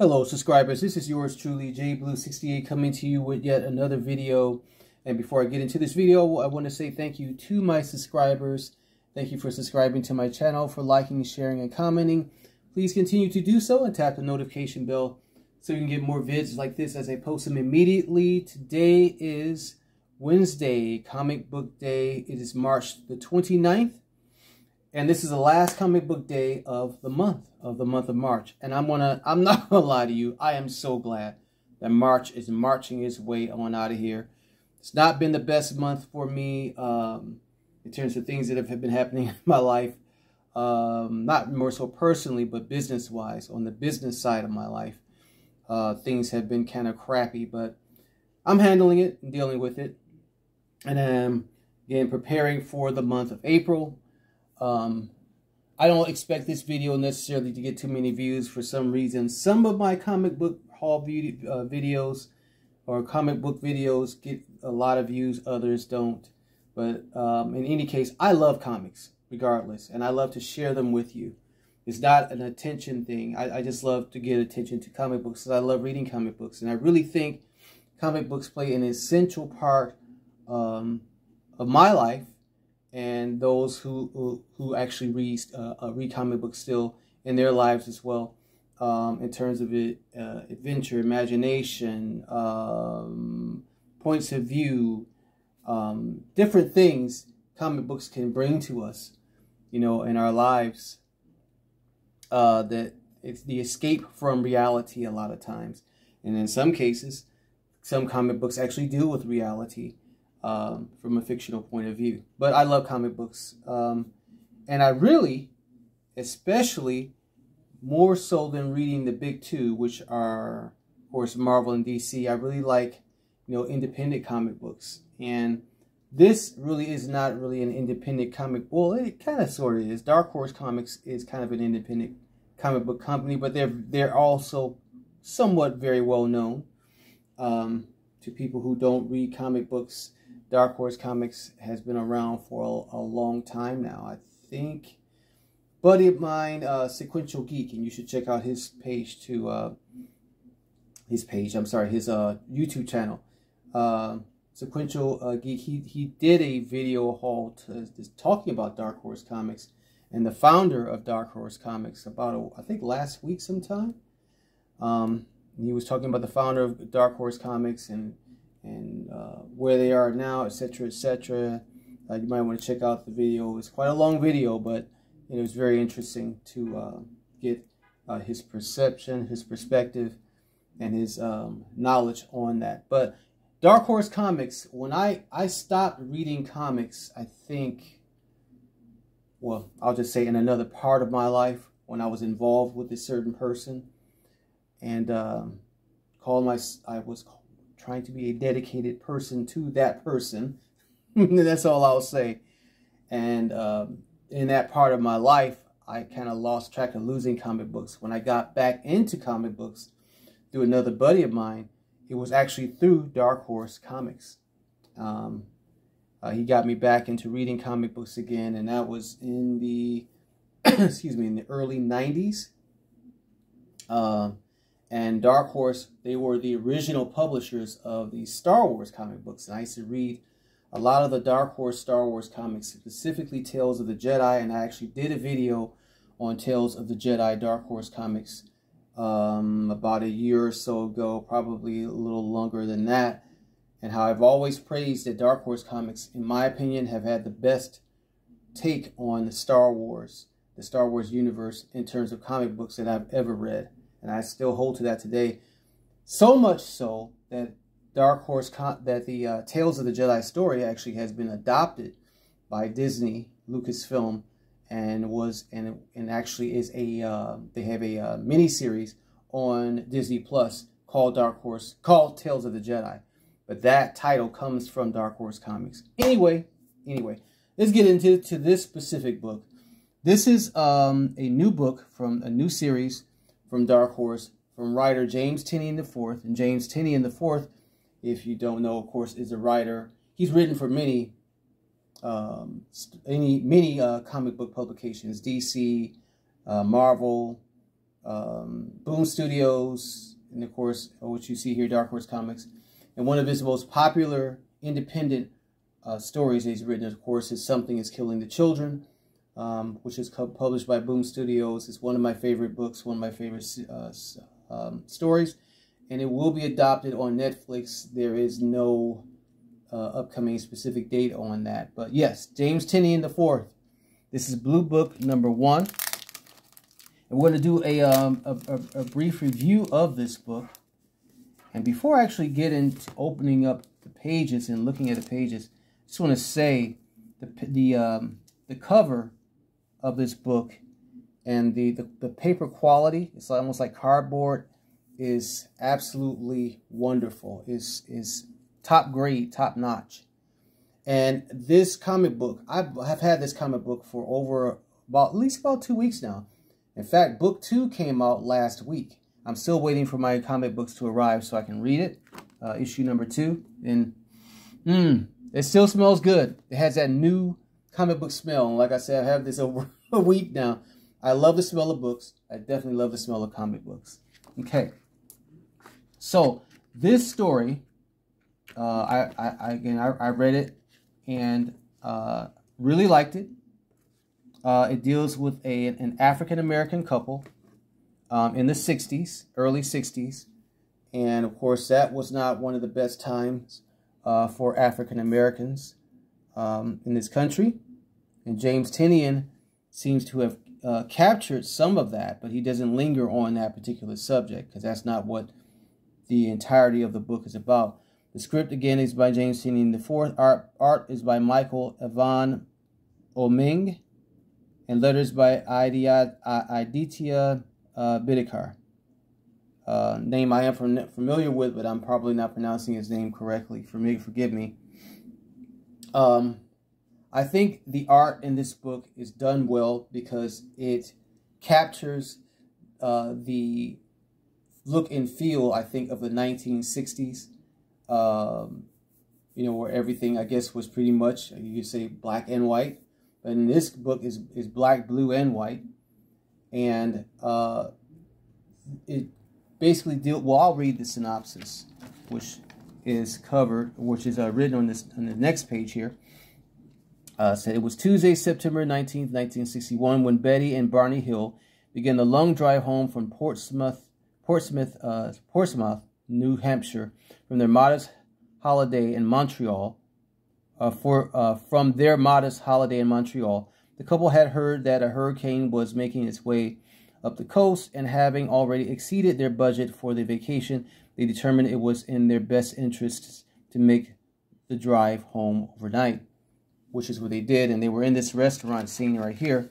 Hello subscribers, this is yours truly, JBlue68, coming to you with yet another video. And before I get into this video, I want to say thank you to my subscribers. Thank you for subscribing to my channel, for liking, sharing, and commenting. Please continue to do so and tap the notification bell so you can get more vids like this as I post them immediately. Today is Wednesday, comic book day. It is March the 29th. And this is the last comic book day of the month of March. And I'm not gonna lie to you, I am so glad that March is marching its way on out of here. It's not been the best month for me in terms of things that have been happening in my life. Not more so personally, but business-wise. On the business side of my life, things have been kind of crappy, but I'm handling it and dealing with it. And I'm, again, preparing for the month of April. I don't expect this video necessarily to get too many views for some reason. Some of my comic book haul videos or comic book videos get a lot of views, others don't. But in any case, I love comics regardless, and I love to share them with you. It's not an attention thing. I just love to get attention to comic books because I love reading comic books. And I really think comic books play an essential part of my life. And those who actually read comic books still in their lives as well, in terms of adventure, imagination, points of view, different things comic books can bring to us, you know, in our lives. That it's the escape from reality a lot of times, and in some cases, some comic books actually deal with reality. From a fictional point of view. But I love comic books. And I really, especially more so than reading the big two, which are, of course, Marvel and DC, I really like, you know, independent comic books. And this really is not really an independent comic. Well, it kind of sort of is. Dark Horse Comics is kind of an independent comic book company, but they're also somewhat very well known to people who don't read comic books. Dark Horse Comics has been around for a long time now. I think buddy of mine, Sequential Geek, and you should check out his page too. His YouTube channel. Sequential Geek. He did a video haul talking about Dark Horse Comics and the founder of Dark Horse Comics about I think last week sometime. He was talking about the founder of Dark Horse Comics and where they are now, etc., etc. You might want to check out the video. It's quite a long video, but it was very interesting to get his perception, his perspective, and his knowledge on that. But Dark Horse Comics, when I stopped reading comics, I think, well, I'll just say in another part of my life when I was involved with a certain person, and I was trying to be a dedicated person to that person. That's all I'll say. And in that part of my life, I kind of lost track of losing comic books. When I got back into comic books through another buddy of mine, it was actually through Dark Horse Comics. He got me back into reading comic books again, and that was in the excuse me, in the early 90s. And Dark Horse, they were the original publishers of the Star Wars comic books. And I used to read a lot of the Dark Horse Star Wars comics, specifically Tales of the Jedi. And I actually did a video on Tales of the Jedi Dark Horse comics about a year or so ago, probably a little longer than that. And how I've always praised that Dark Horse comics, in my opinion, have had the best take on the Star Wars universe in terms of comic books that I've ever read. And I still hold to that today. So much so that the Tales of the Jedi story actually has been adopted by Disney, Lucasfilm, and actually is they have a miniseries on Disney Plus called Tales of the Jedi. But that title comes from Dark Horse Comics. Anyway, let's get into this specific book. This is a new book from a new series from Dark Horse, from writer James Tynion IV. And James Tynion IV, if you don't know, of course, is a writer. He's written for many comic book publications, DC, Marvel, Boom Studios, and of course, what you see here, Dark Horse Comics. And one of his most popular independent stories he's written, of course, is Something is Killing the Children, which is published by Boom Studios. It's one of my favorite books, one of my favorite stories, and it will be adopted on Netflix. There is no upcoming specific date on that, but yes, James Tynion IV. This is Blue Book number 1. And we're going to do a brief review of this book. And before I actually get into opening up the pages and looking at the pages, I just want to say the cover of this book and the paper quality, it's almost like cardboard, is absolutely wonderful. Is top grade, top notch. And this comic book, I've had this comic book for over at least about 2 weeks now. In fact, book 2 came out last week. I'm still waiting for my comic books to arrive so I can read it. Issue number 2. And it still smells good. It has that new comic book smell. And like I said, I have this over a week now. I love the smell of books. I definitely love the smell of comic books. Okay. So this story, I read it and really liked it. It deals with an African-American couple in the 60s, early 60s. And, of course, that was not one of the best times for African-Americans in this country. And James Tynion seems to have captured some of that, but he doesn't linger on that particular subject because that's not what the entirety of the book is about. The script, again, is by James Tynion IV. Art is by Michael Ivan Oming. And letters by Aditya Bidikar. Name I am familiar with, but I'm probably not pronouncing his name correctly. Forgive me. I think the art in this book is done well because it captures the look and feel, I think, of the 1960s. You know, where everything, I guess, was pretty much, you could say, black and white. But in this book is black, blue, and white. And it basically well, I'll read the synopsis, which is written on the next page here. Said it was Tuesday, September 19th, 1961, when Betty and Barney Hill began the long drive home from Portsmouth, New Hampshire, from their modest holiday in Montreal. From their modest holiday in Montreal, the couple had heard that a hurricane was making its way up the coast, and having already exceeded their budget for the vacation, they determined it was in their best interests to make the drive home overnight, which is what they did. And they were in this restaurant scene right here,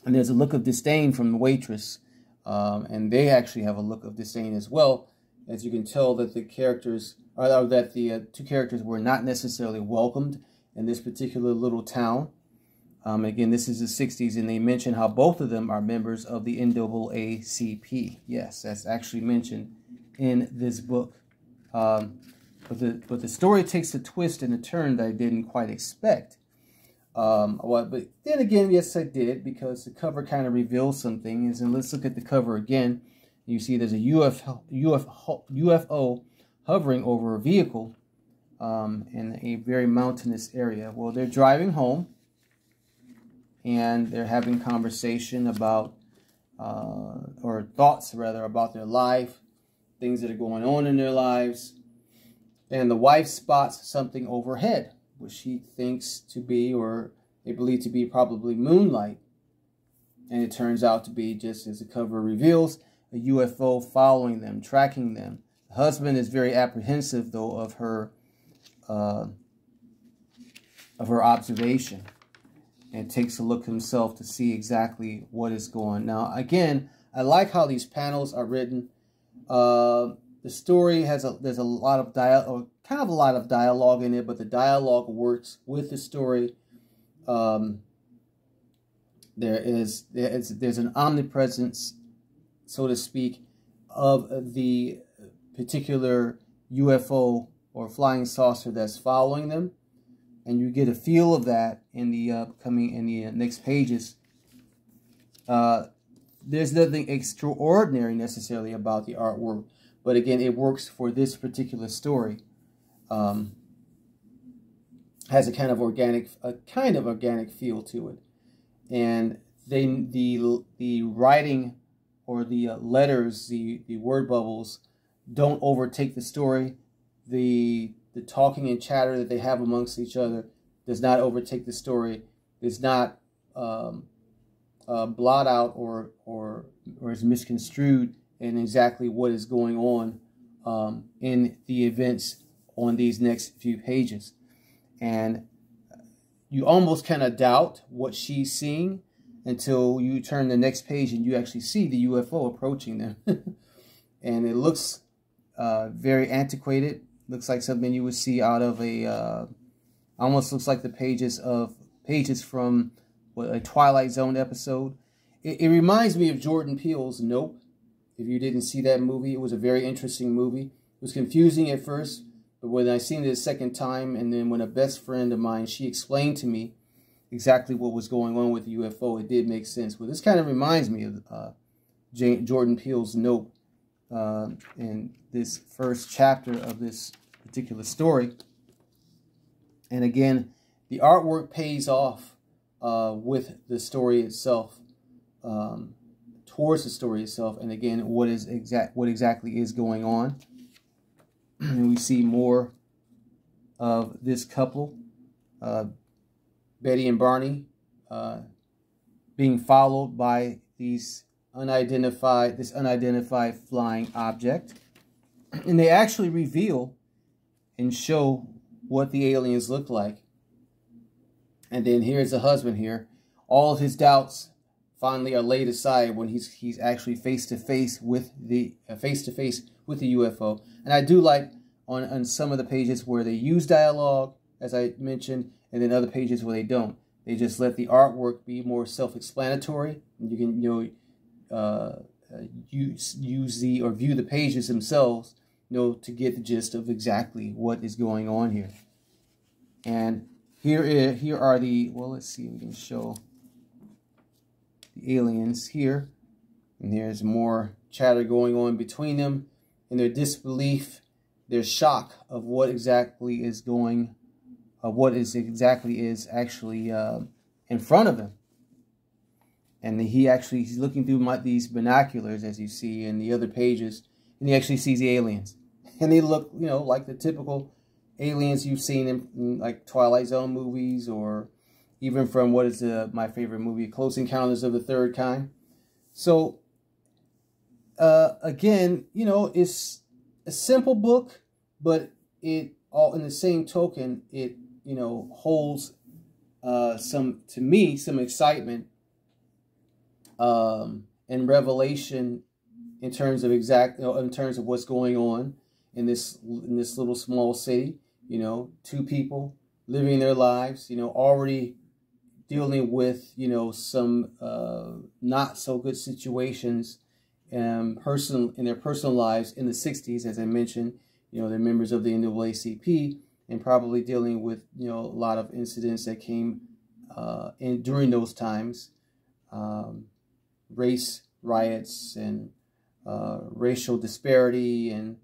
and there's a look of disdain from the waitress, and they actually have a look of disdain as well, as you can tell that the characters, or that the two characters were not necessarily welcomed in this particular little town. Again, this is the 60s, and they mention how both of them are members of the NAACP. Yes, that's actually mentioned in this book. But the story takes a twist and a turn that I didn't quite expect. But then again, yes, I did, because the cover kind of reveals some things. And let's look at the cover again. You see there's a UFO hovering over a vehicle in a very mountainous area. Well, they're driving home, and they're having conversation about, or thoughts rather, about their life, things that are going on in their lives. And the wife spots something overhead, which she thinks to be, or they believe to be, probably moonlight. And it turns out to be, just as the cover reveals, a UFO following them, tracking them. The husband is very apprehensive, though, of her observation, and takes a look himself to see exactly what is going on. Now, again, I like how these panels are written. The story there's a lot of kind of a lot of dialogue in it, but the dialogue works with the story. There's an omnipresence, so to speak, of the particular UFO or flying saucer that's following them, and you get a feel of that in the next pages. there's nothing extraordinary necessarily about the artwork, but again, it works for this particular story. Has a kind of organic feel to it, and the writing or the letters, the word bubbles, don't overtake the story. The talking and chatter that they have amongst each other does not overtake the story. Does not blot out or is misconstrued in exactly what is going on in the events on these next few pages. And you almost kind of doubt what she's seeing until you turn the next page and you actually see the UFO approaching them. And it looks very antiquated. Looks like something you would see out of a, almost looks like the pages from a Twilight Zone episode. It reminds me of Jordan Peele's Nope. If you didn't see that movie, it was a very interesting movie. It was confusing at first, but when I seen it a second time, and then when a best friend of mine, she explained to me exactly what was going on with the UFO, it did make sense. Well, this kind of reminds me of Jordan Peele's Nope in this first chapter of this particular story. And again, the artwork pays off with the story itself, towards the story itself, and again, what exactly is going on. And we see more of this couple, Betty and Barney, being followed by this unidentified flying object, and they actually reveal and show what the aliens look like. And then here's the husband here. All of his doubts finally are laid aside when he's actually face to face with the UFO. And I do like on some of the pages where they use dialogue, as I mentioned, and then other pages where they don't. They just let the artwork be more self-explanatory. You can view the pages themselves, to get the gist of exactly what is going on here. And here are the, well, let's see if we can show the aliens here. And there's more chatter going on between them, and their disbelief, their shock of what exactly is actually in front of him. And he's looking through these binoculars, as you see in the other pages, and he actually sees the aliens. And they look, like the typical aliens you've seen in like Twilight Zone movies, or even from what is my favorite movie, Close Encounters of the Third Kind. So, again, it's a simple book, but it all in the same token, it holds some excitement and revelation in terms of what's going on in this little small city. Two people living their lives, already dealing with some not so good situations in their personal lives in the 60s. As I mentioned, they're members of the NAACP, and probably dealing with a lot of incidents that came during those times, race riots and racial disparity and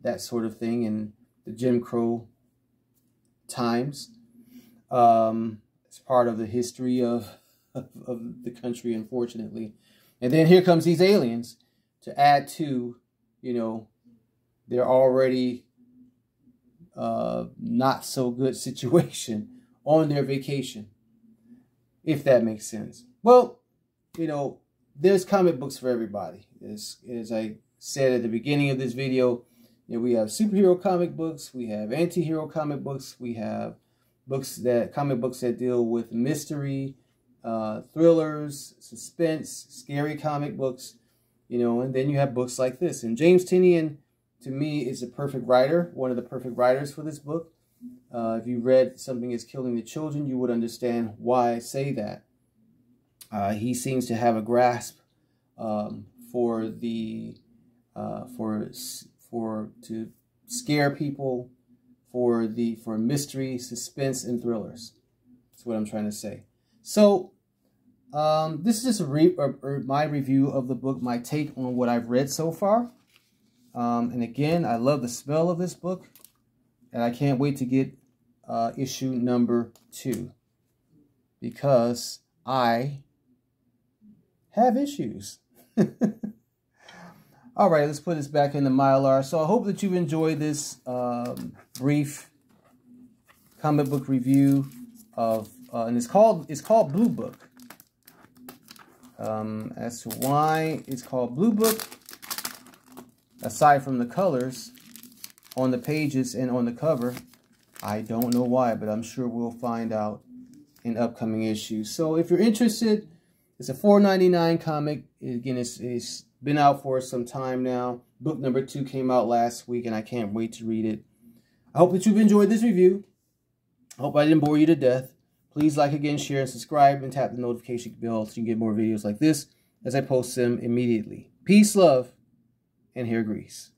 that sort of thing, and the Jim Crow times. It's part of the history of the country, unfortunately. And then here comes these aliens to add to, their already not so good situation on their vacation, if that makes sense. Well, there's comic books for everybody. As I said at the beginning of this video, we have superhero comic books, we have anti-hero comic books, we have comic books that deal with mystery, thrillers, suspense, scary comic books, and then you have books like this. And James Tynion, to me, is a perfect writer, one of the perfect writers for this book. If you read Something Is Killing the Children, you would understand why I say that. He seems to have a grasp to scare people, for mystery, suspense, and thrillers. That's what I'm trying to say. So This is just my review of the book, my take on what I've read so far. And again, I love the smell of this book, and I can't wait to get issue number 2 because I have issues. All right, let's put this back in the Mylar. So I hope that you've enjoyed this brief comic book review of, and it's called Blue Book. As to why it's called Blue Book, aside from the colors on the pages and on the cover, I don't know why, but I'm sure we'll find out in upcoming issues. So if you're interested, it's a $4.99 comic. Again, it's been out for some time now. Book number 2 came out last week, and I can't wait to read it. I hope that you've enjoyed this review. I hope I didn't bore you to death. Please like, again, share, and subscribe, and tap the notification bell so you can get more videos like this as I post them immediately. Peace, love, and hair grease.